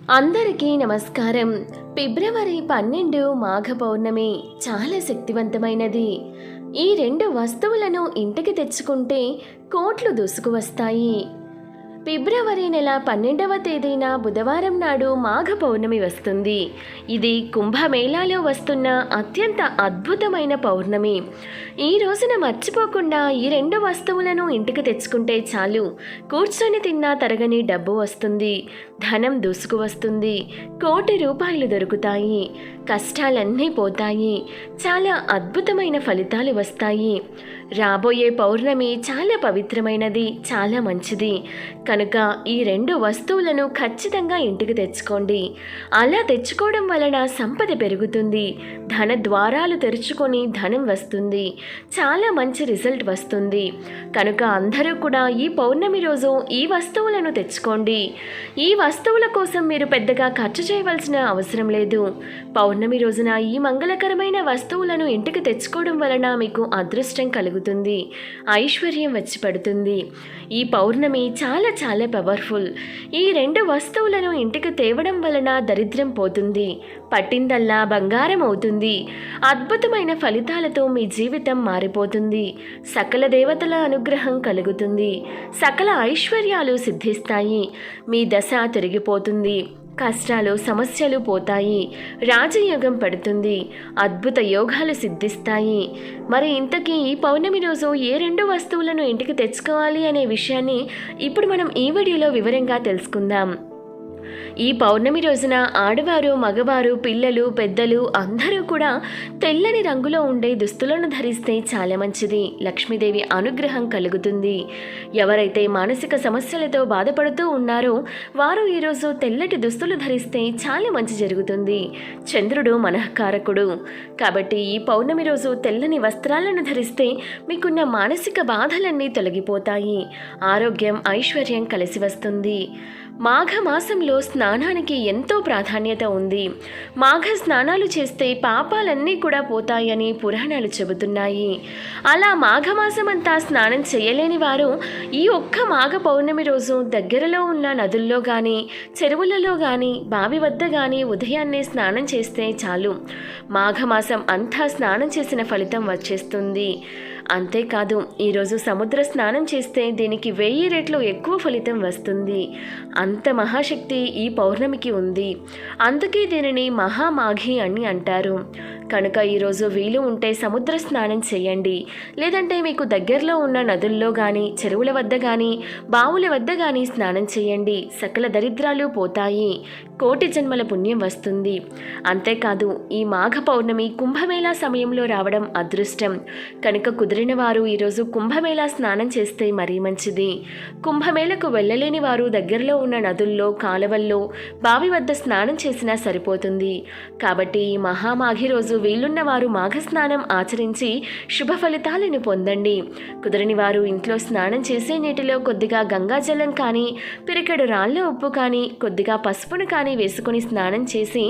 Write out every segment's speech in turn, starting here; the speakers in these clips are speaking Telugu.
అందరికీ నమస్కారం. ఫిబ్రవరి 12 మాఘ పౌర్ణమి చాలా శక్తివంతమైనది. ఈ రెండు వస్తువులను ఇంటికి తెచ్చుకుంటే కోట్లు దూసుకువస్తాయి. ఫిబ్రవరి నెల 12వ తేదీన బుధవారం నాడు మాఘ పౌర్ణమి వస్తుంది. ఇది కుంభమేళాలో వస్తున్న అత్యంత అద్భుతమైన పౌర్ణమి. ఈ రోజున మర్చిపోకుండా ఈ రెండు వస్తువులను ఇంటికి తెచ్చుకుంటే చాలు, కూర్చొని తిన్నా తరగని డబ్బు వస్తుంది, ధనం దూసుకు వస్తుంది, కోటి రూపాయలు దొరుకుతాయి, కష్టాలన్నీ పోతాయి, చాలా అద్భుతమైన ఫలితాలు వస్తాయి. రాబోయే పౌర్ణమి చాలా పవిత్రమైనది, చాలా మంచిది. కనుక ఈ రెండు వస్తువులను ఖచ్చితంగా ఇంటికి తెచ్చుకోండి. అలా తెచ్చుకోవడం వలన సంపద పెరుగుతుంది, ధన ద్వారాలు తెరుచుకొని ధనం వస్తుంది, చాలా మంచి రిజల్ట్ వస్తుంది. కనుక అందరూ కూడా ఈ పౌర్ణమి రోజు ఈ వస్తువులను తెచ్చుకోండి. ఈ వస్తువుల కోసం మీరు పెద్దగా ఖర్చు చేయవలసిన అవసరం లేదు. పౌర్ణమి రోజున ఈ మంగళకరమైన వస్తువులను ఇంటికి తెచ్చుకోవడం వలన మీకు అదృష్టం కలుగుతుంది, ఐశ్వర్యం వచ్చి పడుతుంది. ఈ పౌర్ణమి చాలా చాలా పవర్ఫుల్. ఈ రెండు వస్తువులను ఇంటికి తేవడం వలన దరిద్రం పోతుంది, పట్టిందల్లా బంగారం అవుతుంది, అద్భుతమైన ఫలితాలతో మీ జీవితం మారిపోతుంది, సకల దేవతల అనుగ్రహం కలుగుతుంది, సకల ఐశ్వర్యాలు సిద్ధిస్తాయి, మీ దశ తిరిగిపోతుంది, కష్టాలు సమస్యలు పోతాయి, రాజయోగం పడుతుంది, అద్భుత యోగాలు సిద్ధిస్తాయి. మరి ఇంతకీ ఈ పౌర్ణమి రోజు ఏ రెండు వస్తువులను ఇంటికి తెచ్చుకోవాలి అనే విషయాన్ని ఇప్పుడు మనం ఈ వీడియోలో వివరంగా తెలుసుకుందాం. ఈ పౌర్ణమి రోజున ఆడవారు, మగవారు, పిల్లలు, పెద్దలు అందరూ కూడా తెల్లని రంగులో ఉండే దుస్తులను ధరిస్తే చాలా మంచిది, లక్ష్మీదేవి అనుగ్రహం కలుగుతుంది. ఎవరైతే మానసిక సమస్యలతో బాధపడుతూ ఉన్నారో వారు ఈరోజు తెల్లటి దుస్తులు ధరిస్తే చాలా మంచి జరుగుతుంది. చంద్రుడు మనఃకారకుడు కాబట్టి ఈ పౌర్ణమి రోజు తెల్లని వస్త్రాలను ధరిస్తే మీకున్న మానసిక బాధలన్నీ తొలగిపోతాయి, ఆరోగ్యం, ఐశ్వర్యం కలిసి వస్తుంది. మాఘమాసంలో స్నానానికి ఎంతో ప్రాధాన్యత ఉంది. మాఘ స్నానాలు చేస్తే పాపాలన్నీ కూడా పోతాయని పురాణాలు చెబుతున్నాయి. అలా మాఘమాసమంతా స్నానం చేయలేని వారు ఈ ఒక్క మాఘ పౌర్ణమి రోజు దగ్గరలో ఉన్న నదుల్లో కానీ, చెరువులలో కానీ, బావి వద్ద కానీ ఉదయాన్నే స్నానం చేస్తే చాలు, మాఘమాసం అంతా స్నానం చేసిన ఫలితం వచ్చేస్తుంది. అంతేకాదు ఈరోజు సముద్ర స్నానం చేస్తే దీనికి 1000 రెట్లు ఎక్కువ ఫలితం వస్తుంది. అంత మహాశక్తి ఈ పౌర్ణమికి ఉంది. అందుకే దీనిని మహామాఘి అని అంటారు. కనుక ఈరోజు వీలు ఉంటే సముద్ర స్నానం చేయండి. లేదంటే మీకు దగ్గరలో ఉన్న నదుల్లో కానీ, చెరువుల వద్ద కానీ, బావుల వద్ద కానీ స్నానం చేయండి. సకల దరిద్రాలు పోతాయి, కోటి జన్మల పుణ్యం వస్తుంది. అంతేకాదు ఈ మాఘ పౌర్ణమి కుంభమేళా సమయంలో రావడం అదృష్టం. కనుక కుదిరిన వారు ఈరోజు కుంభమేళా స్నానం చేస్తే మరీ మంచిది. కుంభమేళకు వెళ్ళలేని వారు దగ్గరలో ఉన్న నదుల్లో, కాలువల్లో, బావి వద్ద స్నానం చేసినా సరిపోతుంది. కాబట్టి ఈ మహామాఘి రోజు వీలున్న వారు మాఘ స్నానం ఆచరించి శుభ ఫలితాలను పొందండి. కుదరని వారు ఇంట్లో స్నానం చేసే నీటిలో కొద్దిగా గంగాజలం కానీ, పిరికెడు రాళ్ళ ఉప్పు కానీ, కొద్దిగా పసుపును కానీ వేసుకొని స్నానం చేసి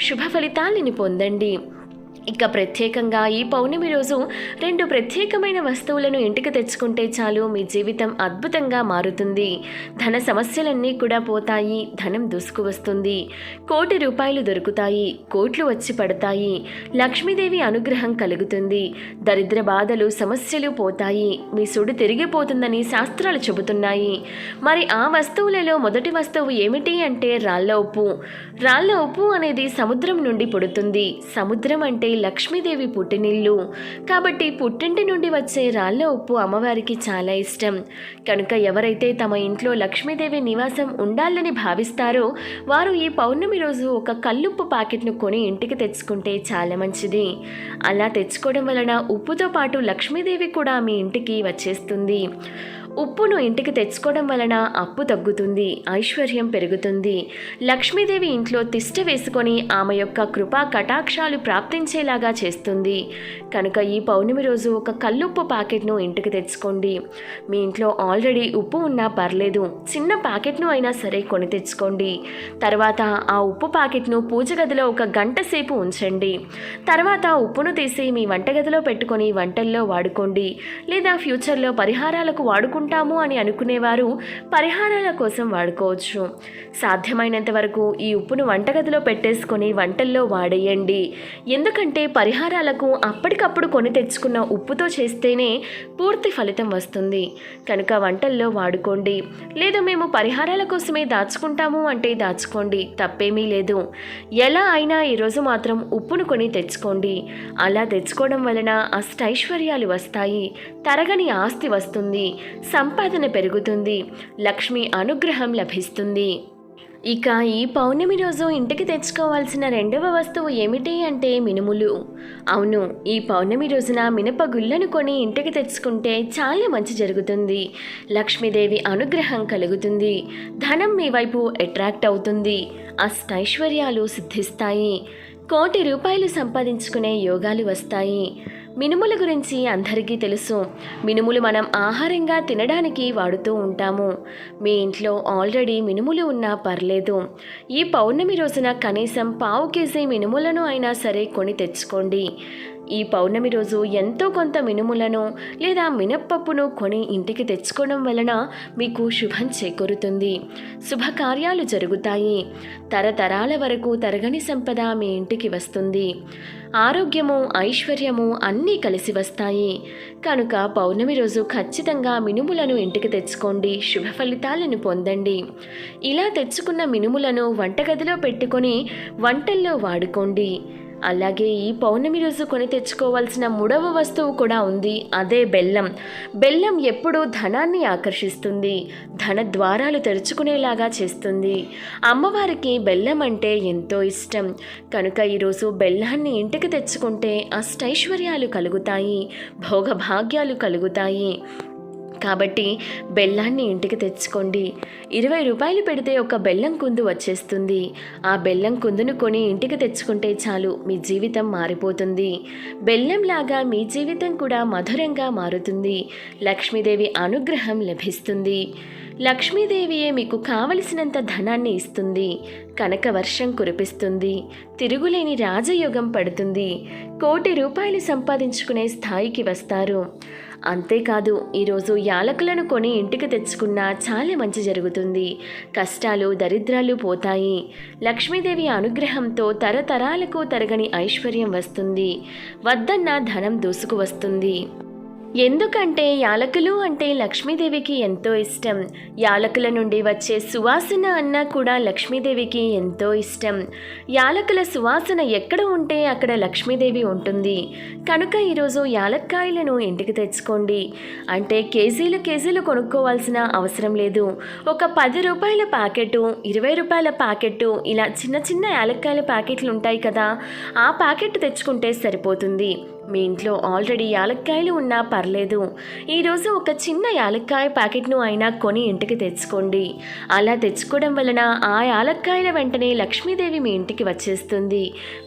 శుభ ఫలితాలను పొందండి. ఇక ప్రత్యేకంగా ఈ పౌర్ణమి రోజు రెండు ప్రత్యేకమైన వస్తువులను ఇంటికి తెచ్చుకుంటే చాలు, మీ జీవితం అద్భుతంగా మారుతుంది. ధన సమస్యలన్నీ కూడా పోతాయి, ధనం దూసుకు వస్తుంది, కోటి రూపాయలు దొరుకుతాయి, కోట్లు వచ్చి పడతాయి, లక్ష్మీదేవి అనుగ్రహం కలుగుతుంది, దరిద్ర బాధలు సమస్యలు పోతాయి, మీ సుడు తిరిగిపోతుందని శాస్త్రాలు చెబుతున్నాయి. మరి ఆ వస్తువులలో మొదటి వస్తువు ఏమిటి అంటే రాళ్ళ ఉప్పు. రాళ్ళ ఉప్పు అనేది సముద్రం నుండి పుడుతుంది. సముద్రం అంటే లక్ష్మీదేవి పుట్టినిల్లు. కాబట్టి పుట్టింటి నుండి వచ్చే రాళ్ళ ఉప్పు అమ్మవారికి చాలా ఇష్టం. కనుక ఎవరైతే తమ ఇంట్లో లక్ష్మీదేవి నివాసం ఉండాలని భావిస్తారో వారు ఈ పౌర్ణమి రోజు ఒక కల్లుప్పు ప్యాకెట్ను కొని ఇంటికి తెచ్చుకుంటే చాలా మంచిది. అలా తెచ్చుకోవడం వలన ఉప్పుతో పాటు లక్ష్మీదేవి కూడా మీ ఇంటికి వచ్చేస్తుంది. ఉప్పును ఇంటికి తెచ్చుకోవడం వలన అప్పు తగ్గుతుంది, ఐశ్వర్యం పెరుగుతుంది, లక్ష్మీదేవి ఇంట్లో తిష్ట వేసుకొని ఆమె యొక్క కృపా కటాక్షాలు ప్రాప్తించేలాగా చేస్తుంది. కనుక ఈ పౌర్ణమి రోజు ఒక కల్లుప్పు ప్యాకెట్ను ఇంటికి తెచ్చుకోండి. మీ ఇంట్లో ఆల్రెడీ ఉప్పు ఉన్నా పర్లేదు, చిన్న ప్యాకెట్ను అయినా సరే కొని తెచ్చుకోండి. తర్వాత ఆ ఉప్పు ప్యాకెట్ను పూజ గదిలో 1 గంట సేపు ఉంచండి. తర్వాత ఉప్పును తీసి మీ వంటగదిలో పెట్టుకొని వంటల్లో వాడుకోండి, లేదా ఫ్యూచర్లో పరిహారాలకు వాడుకుంటూ వాడుకుంటాము అని అనుకునేవారు పరిహారాల కోసం వాడుకోవచ్చు. సాధ్యమైనంత వరకు ఈ ఉప్పును వంటగదిలో పెట్టేసుకొని వంటల్లో వాడేయండి. ఎందుకంటే పరిహారాలకు అప్పటికప్పుడు కొని తెచ్చుకున్న ఉప్పుతో చేస్తేనే పూర్తి ఫలితం వస్తుంది. కనుక వంటల్లో వాడుకోండి. లేదా మేము పరిహారాల కోసమే దాచుకుంటాము అంటే దాచుకోండి, తప్పేమీ లేదు. ఎలా అయినా ఈరోజు మాత్రం ఉప్పును కొని తెచ్చుకోండి. అలా తెచ్చుకోవడం వలన అష్టైశ్వర్యాలు వస్తాయి, తరగని ఆస్తి వస్తుంది, సంపాదన పెరుగుతుంది, లక్ష్మి అనుగ్రహం లభిస్తుంది. ఇక ఈ పౌర్ణమి రోజు ఇంటికి తెచ్చుకోవాల్సిన రెండవ వస్తువు ఏమిటి అంటే మినుములు. అవును, ఈ పౌర్ణమి రోజున మినప గుళ్ళను కొని ఇంటికి తెచ్చుకుంటే చాలా మంచి జరుగుతుంది. లక్ష్మీదేవి అనుగ్రహం కలుగుతుంది, ధనం మీ వైపు అట్రాక్ట్ అవుతుంది, అష్టైశ్వర్యాలు సిద్ధిస్తాయి, కోటి రూపాయలు సంపాదించుకునే యోగాలు వస్తాయి. మినుముల గురించి అందరికీ తెలుసు. మినుములు మనం ఆహారంగా తినడానికి వాడుతూ ఉంటాము. మీ ఇంట్లో ఆల్రెడీ మినుములు ఉన్నా పర్లేదు. ఈ పౌర్ణమి రోజున కనీసం 1/2 కేజీ మినుములను అయినా సరే కొని తెచ్చుకోండి. ఈ పౌర్ణమి రోజు ఎంతో కొంత మినుములను లేదా మినప్పప్పును కొని ఇంటికి తెచ్చుకోవడం వలన మీకు శుభం చేకూరుతుంది, శుభకార్యాలు జరుగుతాయి, తరతరాల వరకు తరగని సంపద మీ ఇంటికి వస్తుంది, ఆరోగ్యము ఐశ్వర్యము అన్నీ కలిసి వస్తాయి. కనుక పౌర్ణమి రోజు ఖచ్చితంగా మినుములను ఇంటికి తెచ్చుకోండి, శుభ ఫలితాలను పొందండి. ఇలా తెచ్చుకున్న మినుములను వంటగదిలో పెట్టుకొని వంటల్లో వాడుకోండి. అలాగే ఈ పౌర్ణమి రోజు కొని తెచ్చుకోవాల్సిన 3వ వస్తువు కూడా ఉంది, అదే బెల్లం. బెల్లం ఎప్పుడూ ధనాన్ని ఆకర్షిస్తుంది, ధన ద్వారాలు తెరుచుకునేలాగా చేస్తుంది. అమ్మవారికి బెల్లం అంటే ఎంతో ఇష్టం. కనుక ఈరోజు బెల్లాన్ని ఇంటికి తెచ్చుకుంటే అష్టైశ్వర్యాలు కలుగుతాయి, భోగభాగ్యాలు కలుగుతాయి. కాబట్టి బెల్లాన్ని ఇంటికి తెచ్చుకోండి. 20 రూపాయలు పెడితే ఒక బెల్లం కుందు వచ్చేస్తుంది. ఆ బెల్లం కుందును కొని ఇంటికి తెచ్చుకుంటే చాలు, మీ జీవితం మారిపోతుంది. బెల్లంలాగా మీ జీవితం కూడా మధురంగా మారుతుంది, లక్ష్మీదేవి అనుగ్రహం లభిస్తుంది. లక్ష్మీదేవియే మీకు కావలసినంత ధనాన్ని ఇస్తుంది, కనక వర్షం కురిపిస్తుంది, తిరుగులేని రాజయోగం పడుతుంది, కోటి రూపాయలు సంపాదించుకునే స్థాయికి వస్తారు. అంతేకాదు, ఈరోజు యాలకులను కొని ఇంటికి తెచ్చుకున్నా చాలా మంచి జరుగుతుంది, కష్టాలు దరిద్రాలు పోతాయి, లక్ష్మీదేవి అనుగ్రహంతో తరతరాలకు తరగని ఐశ్వర్యం వస్తుంది, వద్దన్న ధనం దూసుకు వస్తుంది. ఎందుకంటే యాలకులు అంటే లక్ష్మీదేవికి ఎంతో ఇష్టం. యాలకుల నుండి వచ్చే సువాసన అన్నా కూడా లక్ష్మీదేవికి ఎంతో ఇష్టం. యాలకుల సువాసన ఎక్కడ ఉంటే అక్కడ లక్ష్మీదేవి ఉంటుంది. కనుక ఈరోజు యాలక్కాయలను ఇంటికి తెచ్చుకోండి. అంటే కేజీలు కొనుక్కోవాల్సిన అవసరం లేదు. ఒక 10 రూపాయల ప్యాకెట్, 20 రూపాయల ప్యాకెట్, ఇలా చిన్న చిన్న యాలక్కాయల ప్యాకెట్లు ఉంటాయి కదా, ఆ ప్యాకెట్ తెచ్చుకుంటే సరిపోతుంది. మీ ఇంట్లో ఆల్రెడీ యాలక్కాయలు ఉన్నా పర్లేదు. ఈరోజు ఒక చిన్న యాలక్కాయ ప్యాకెట్ను అయినా కొని ఇంటికి తెచ్చుకోండి. అలా తెచ్చుకోవడం వలన ఆ యాలక్కాయల వెంటనే లక్ష్మీదేవి మీ ఇంటికి వచ్చేస్తుంది.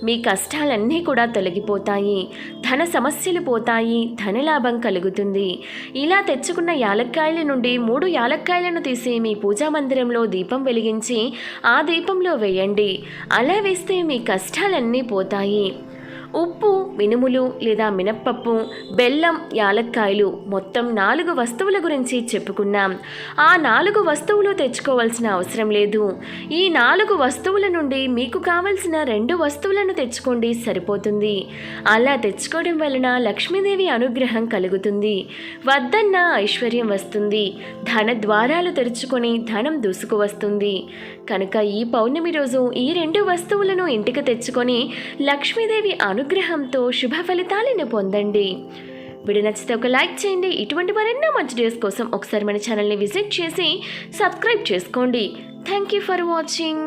మీ కష్టాలన్నీ కూడా తొలగిపోతాయి, ధన సమస్యలు పోతాయి, ధనలాభం కలుగుతుంది. ఇలా తెచ్చుకున్న యాలక్కాయల నుండి 3 యాలక్కాయలను తీసి మీ పూజా మందిరంలో దీపం వెలిగించి ఆ దీపంలో వేయండి. అలా వేస్తే మీ కష్టాలన్నీ పోతాయి. ఉప్పు, మినుములు లేదా మినప్పప్పు, బెల్లం, యాలక్కాయలు మొత్తం 4 వస్తువుల గురించి చెప్పుకున్నాం. ఆ 4 వస్తువులు తెచ్చుకోవాల్సిన అవసరం లేదు. ఈ 4 వస్తువుల నుండి మీకు కావలసిన 2 వస్తువులను తెచ్చుకోండి, సరిపోతుంది. అలా తెచ్చుకోవడం వలన లక్ష్మీదేవి అనుగ్రహం కలుగుతుంది, వద్దన్న ఐశ్వర్యం వస్తుంది, ధన ద్వారాలు తెరుచుకొని ధనం దూసుకు వస్తుంది. కనుక ఈ పౌర్ణమి రోజు ఈ 2 వస్తువులను ఇంటికి తెచ్చుకొని లక్ష్మీదేవి అనుగ్రహంతో శుభ ఫలితాలను పొందండి. వీడియో నచ్చితే ఒక లైక్ చేయండి. ఇటువంటి మరెన్నో మంచి వీడియోస్ కోసం ఒకసారి మన ఛానల్ని విజిట్ చేసి సబ్స్క్రైబ్ చేసుకోండి. Thank you for watching.